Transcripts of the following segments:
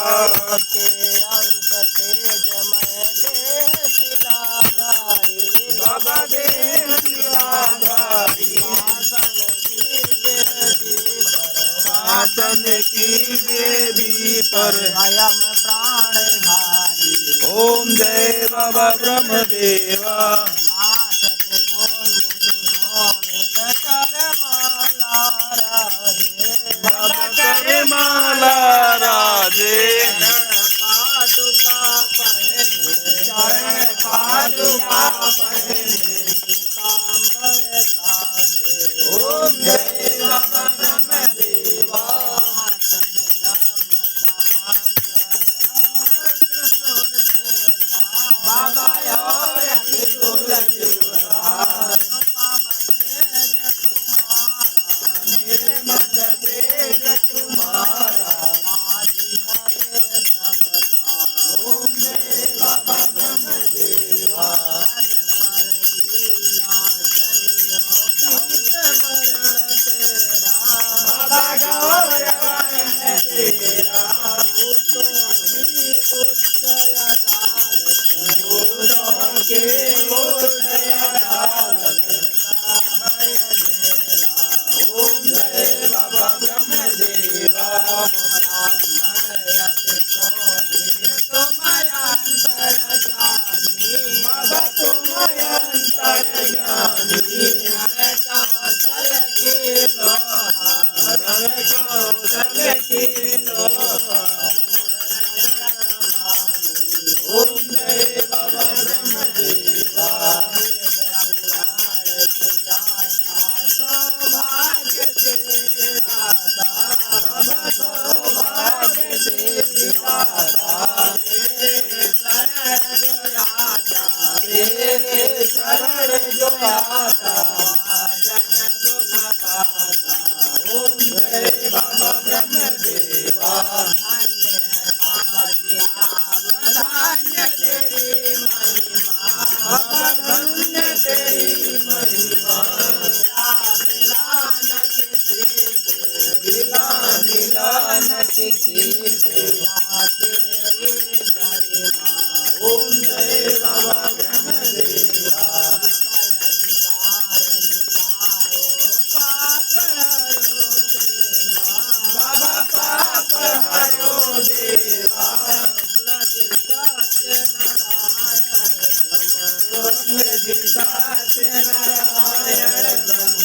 के अंश तेजमय देह शिलाधारी बाबा देह शिलाधारी शासन की वेदी पर अयम प्राणहारी ओम जय बाबा ब्रह्मदेवा मासत पुण्य सुशोभित करमाला राधे बाबा करमाला राधे चरण पादुका पहने पीतांबर साधे ओम जय बाबा ब्रह्मदेवा बाबा और तुलसी निर्मल तेज तुम्हारा राजी हरे सबका ओम जय बाबा ब्रह्मदेवा बाबा गौर वर्ण तेरा भूतों के उच्च अदालत ओम जय बाबा ब्रह्मदेवा बाबा तुम अंतर्यामी रण कौशल की लोहा ओम जय बाबा ब्रह्मदेवा सौभाग्य से बाबा सौभाग्य से विधाता तेरे शरण जो आता ओम जय बाबा ब्रह्मदेवा बाबा धन्य तेरी महिमा मिला मिलान किसी से ओम जय बाबा ब्रह्मदेवा बाबा पाप हरो देवा जी सत्यनारायण ब्रह्म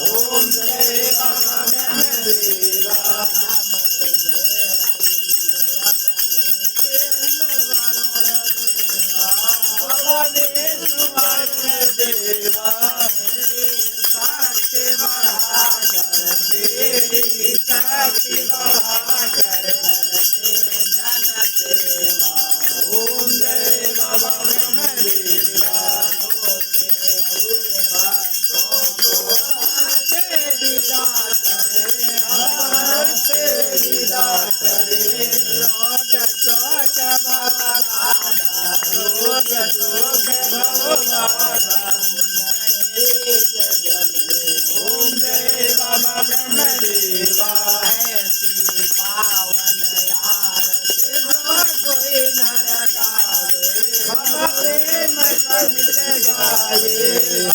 ओम जय बाबा ब्रह्मदेवा बाबा विष्णुवर्ण देवा साक्षी बढ़ाकर तेरी साक्षी बढ़ाकर ओम जय बाबा ब्रह्मदेवा भगवान से विदा करे रोग शोक भवबाधा ओम जय बाबा ब्रह्मदेवा ऐसी पावन आरती कोई नर गावे बाबा प्रेम सहित गाये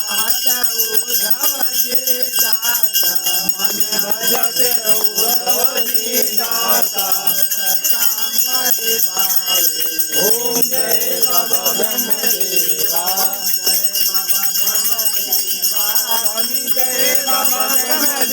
हाथ उद्धव जी दाता मन भजते उद्धवजी दाता संपत्ति पावे ओम जय बाबा ब्रह्मदेवा जय बाबा ब्रह्मदेवा जय बाबा ब्रह्मदेवा